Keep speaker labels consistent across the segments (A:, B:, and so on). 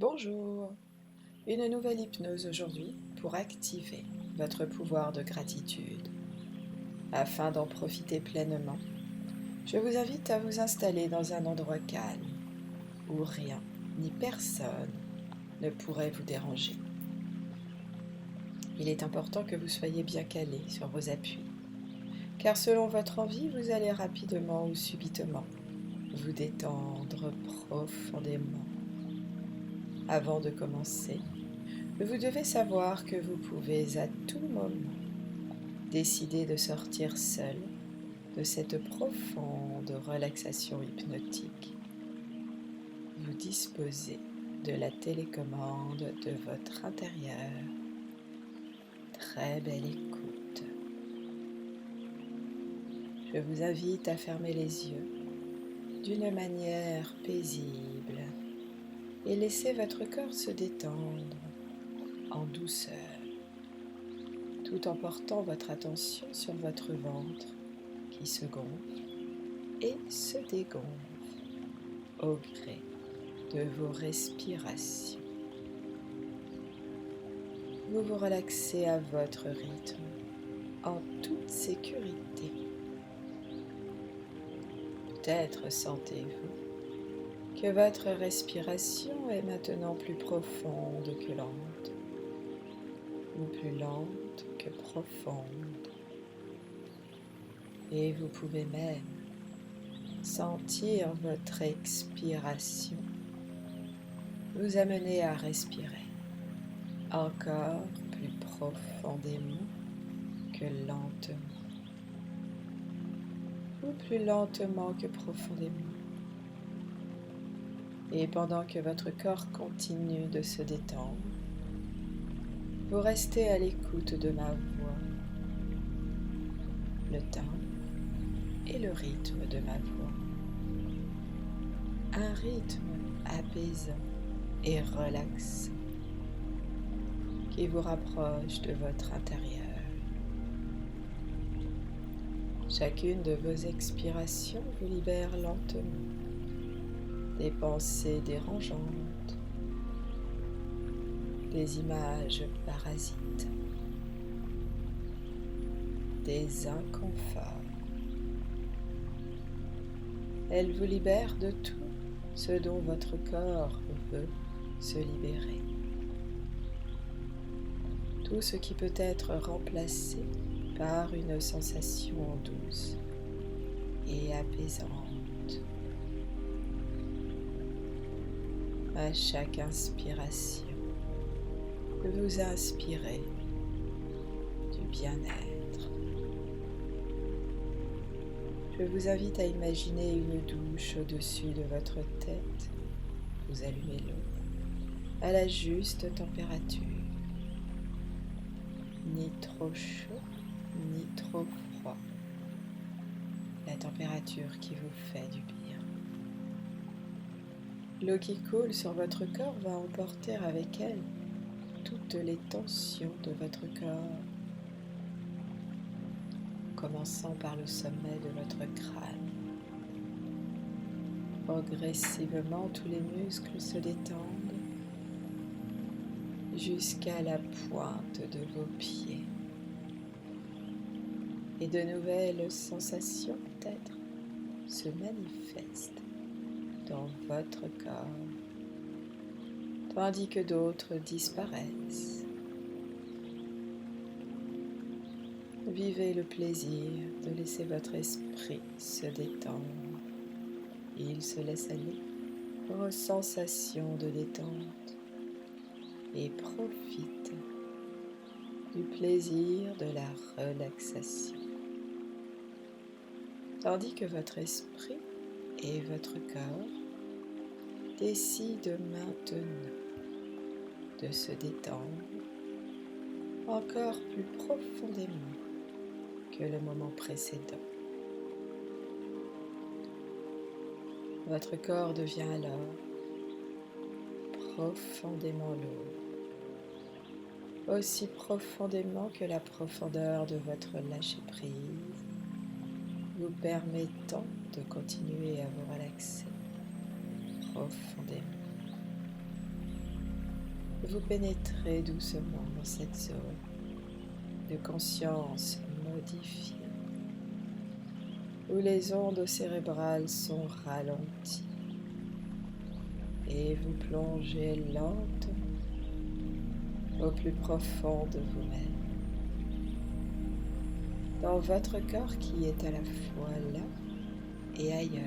A: Bonjour, une nouvelle hypnose aujourd'hui pour activer votre pouvoir de gratitude. Afin d'en profiter pleinement, je vous invite à vous installer dans un endroit calme où rien ni personne ne pourrait vous déranger. Il est important que vous soyez bien calé sur vos appuis, car selon votre envie, vous allez rapidement ou subitement vous détendre profondément. Avant de commencer, vous devez savoir que vous pouvez à tout moment décider de sortir seul de cette profonde relaxation hypnotique. Vous disposez de la télécommande de votre intérieur. Très belle écoute. Je vous invite à fermer les yeux d'une manière paisible et laisser votre corps se détendre en douceur, tout en portant votre attention sur votre ventre qui se gonfle et se dégonfle au gré de vos respirations. Vous vous relaxez à votre rythme, en toute sécurité. Peut-être sentez-vous que votre respiration est maintenant plus profonde que lente, ou plus lente que profonde. Et vous pouvez même sentir votre expiration vous amener à respirer encore plus profondément que lentement, ou plus lentement que profondément. Et pendant que votre corps continue de se détendre, vous restez à l'écoute de ma voix, le temps et le rythme de ma voix. Un rythme apaisant et relaxant qui vous rapproche de votre intérieur. Chacune de vos expirations vous libère lentement des pensées dérangeantes, des images parasites, des inconforts. Elle vous libère de tout ce dont votre corps veut se libérer. Tout ce qui peut être remplacé par une sensation douce et apaisante. À chaque inspiration, vous inspirez du bien-être. Je vous invite à imaginer une douche au-dessus de votre tête. Vous allumez l'eau à la juste température. Ni trop chaud, ni trop froid. La température qui vous fait du bien. L'eau qui coule sur votre corps va emporter avec elle toutes les tensions de votre corps, commençant par le sommet de votre crâne. Progressivement, tous les muscles se détendent jusqu'à la pointe de vos pieds. Et de nouvelles sensations peut-être se manifestent dans votre corps, tandis que d'autres disparaissent. Vivez le plaisir de laisser votre esprit se détendre. Il se laisse aller aux sensations de détente et profite du plaisir de la relaxation. Tandis que votre esprit et votre corps décident maintenant de se détendre encore plus profondément que le moment précédent. Votre corps devient alors profondément lourd, aussi profondément que la profondeur de votre lâcher-prise, vous permettant de continuer à vous relaxer profondément. Vous pénétrez doucement dans cette zone de conscience modifiée, où les ondes cérébrales sont ralenties, et vous plongez lentement au plus profond de vous-même, dans votre corps qui est à la fois là et ailleurs,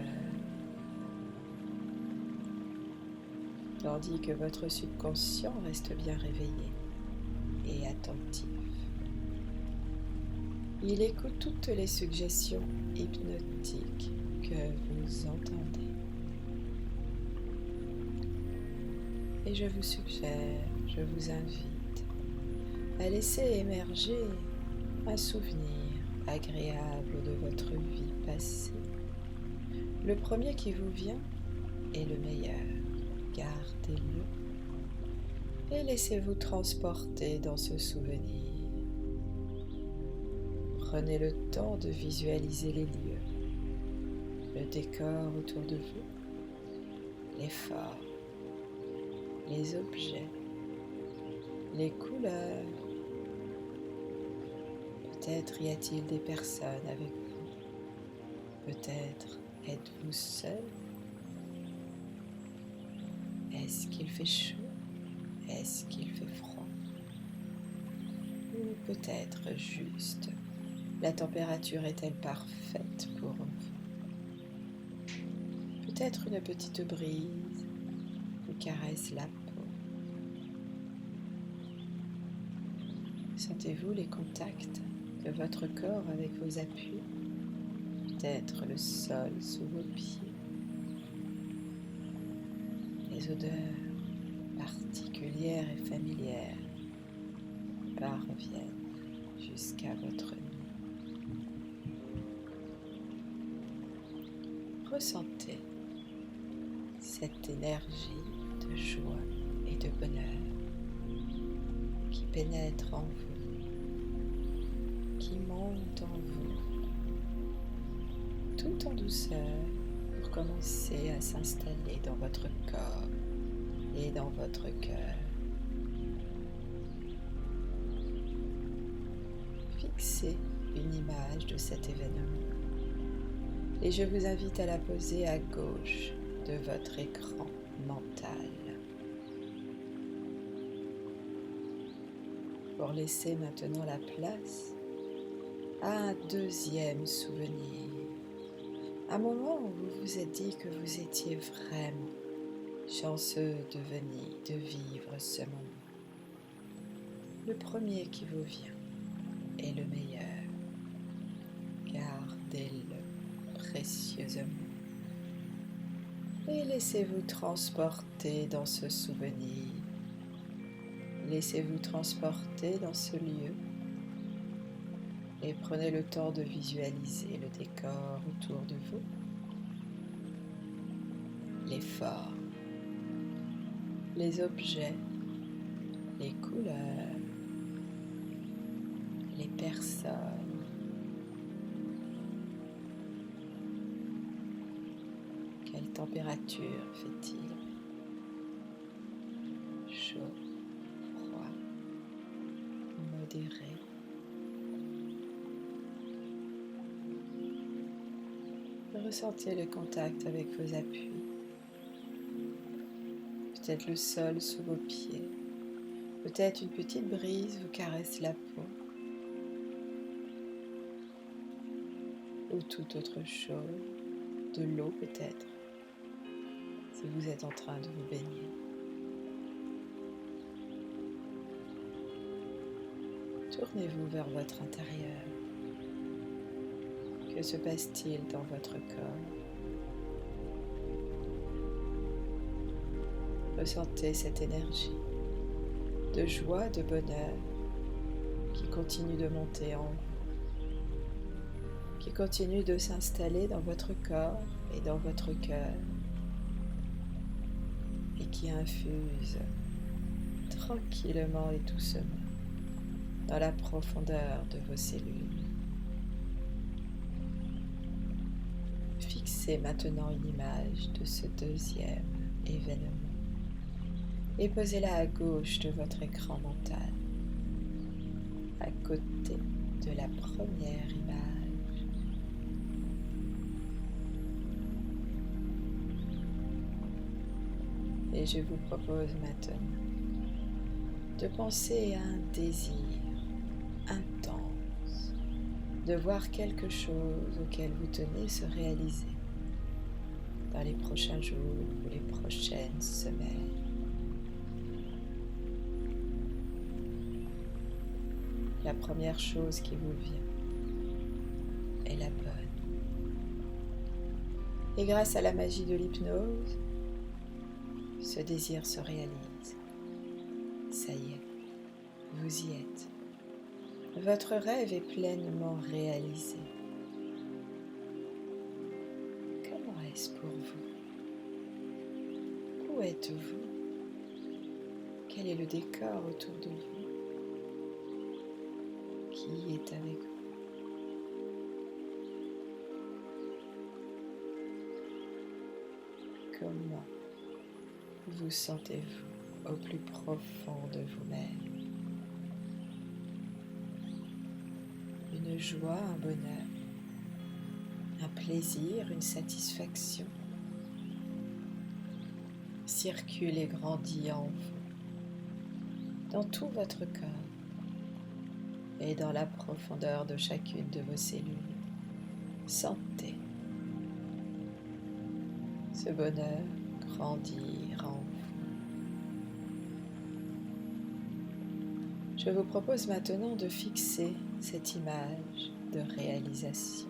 A: tandis que votre subconscient reste bien réveillé et attentif. Il écoute toutes les suggestions hypnotiques que vous entendez. Et je vous suggère, je vous invite à laisser émerger un souvenir agréable de votre vie passée. Le premier qui vous vient est le meilleur. Gardez-le et laissez-vous transporter dans ce souvenir. Prenez le temps de visualiser les lieux, le décor autour de vous, les formes, les objets, les couleurs. Peut-être y a-t-il des personnes avec vous. Peut-être êtes-vous seul. Est-ce qu'il fait chaud? Est-ce qu'il fait froid? Ou peut-être juste la température est-elle parfaite pour vous? Peut-être une petite brise vous caresse la peau. Sentez-vous les contacts de votre corps avec vos appuis? Peut-être le sol sous vos pieds. Les odeurs particulières et familières parviennent jusqu'à votre nez. Ressentez cette énergie de joie et de bonheur qui pénètre en vous, qui monte en vous, tout en douceur pour commencer à s'installer dans votre corps et dans votre cœur. Fixez une image de cet événement et je vous invite à la poser à gauche de votre écran mental pour laisser maintenant la place à un deuxième souvenir, un moment où vous vous êtes dit que vous étiez vraiment chanceux de vivre ce moment. Le premier qui vous vient est le meilleur. Gardez-le précieusement et laissez-vous transporter dans ce souvenir. Laissez-vous transporter dans ce lieu et prenez le temps de visualiser le décor autour de vous, les formes, les objets, les couleurs, les personnes. Quelle température fait-il? Chaud, froid, modéré. Ressentez le contact avec vos appuis. Peut-être le sol sous vos pieds. Peut-être une petite brise vous caresse la peau. Ou toute autre chose. De l'eau peut-être. Si vous êtes en train de vous baigner. Tournez-vous vers votre intérieur. Que se passe-t-il dans votre corps? Ressentez cette énergie de joie, de bonheur qui continue de monter en vous, qui continue de s'installer dans votre corps et dans votre cœur et qui infuse tranquillement et doucement dans la profondeur de vos cellules. Fixez maintenant une image de ce deuxième événement. et posez-la à gauche de votre écran mental, à côté de la première image. Et je vous propose maintenant de penser à un désir intense, de voir quelque chose auquel vous tenez se réaliser dans les prochains jours ou les prochaines semaines. La première chose qui vous vient est la bonne. Et grâce à la magie de l'hypnose, ce désir se réalise. Ça y est, vous y êtes. Votre rêve est pleinement réalisé. Comment est-ce pour vous? Où êtes-vous? Quel est le décor autour de vous? Qui est avec vous? Comment vous sentez-vous au plus profond de vous-même? Une joie, un bonheur, un plaisir, une satisfaction circule et grandit en vous, dans tout votre corps et dans la profondeur de chacune de vos cellules. Sentez ce bonheur grandir en vous. Je vous propose maintenant de fixer cette image de réalisation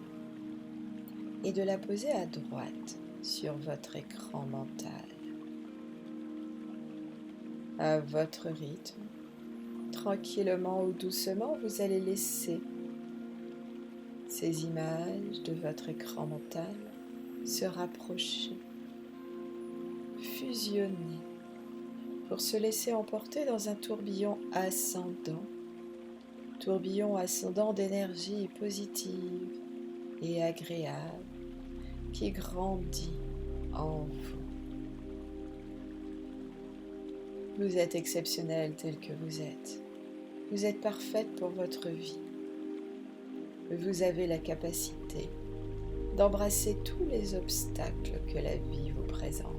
A: et de la poser à droite sur votre écran mental. À votre rythme, tranquillement ou doucement, vous allez laisser ces images de votre écran mental se rapprocher, fusionner, pour se laisser emporter dans un tourbillon ascendant d'énergie positive et agréable qui grandit en vous. Vous êtes exceptionnel tel que vous êtes. Vous êtes parfaite pour votre vie. Vous avez la capacité d'embrasser tous les obstacles que la vie vous présente.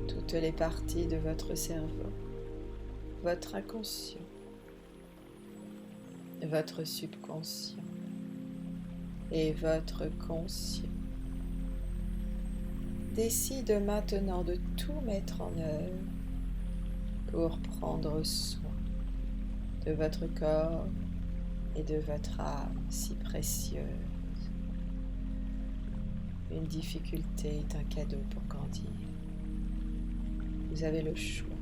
A: Toutes les parties de votre cerveau, votre inconscient, votre subconscient et votre conscient décident maintenant de tout mettre en œuvre pour prendre soin de votre corps et de votre âme si précieuse. Une difficulté est un cadeau pour grandir. Vous avez le choix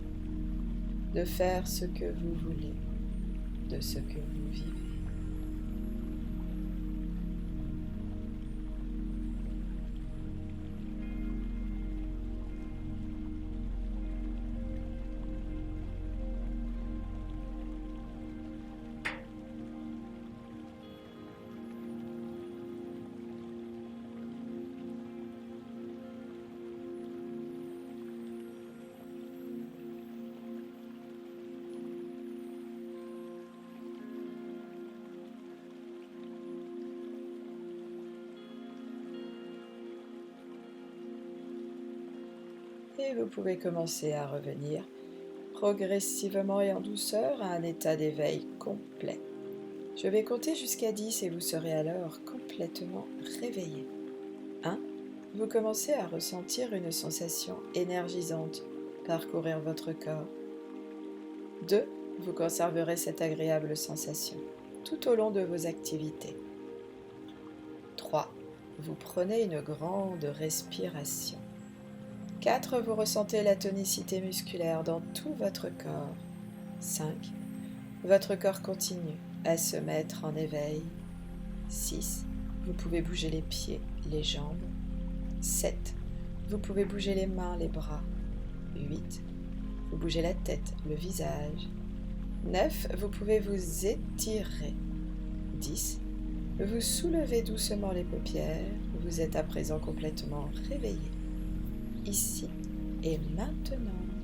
A: de faire ce que vous voulez, de ce que vous vivez. Et vous pouvez commencer à revenir progressivement et en douceur à un état d'éveil complet. Je vais compter jusqu'à 10 et vous serez alors complètement réveillé. 1. Vous commencez à ressentir une sensation énergisante parcourir votre corps. 2. Vous conserverez cette agréable sensation tout au long de vos activités. 3. Vous prenez une grande respiration. 4. Vous ressentez la tonicité musculaire dans tout votre corps. 5. Votre corps continue à se mettre en éveil. 6. Vous pouvez bouger les pieds, les jambes. 7. Vous pouvez bouger les mains, les bras. 8. Vous bougez la tête, le visage. 9. Vous pouvez vous étirer. 10. Vous soulevez doucement les paupières. Vous êtes à présent complètement réveillé, ici Et maintenant,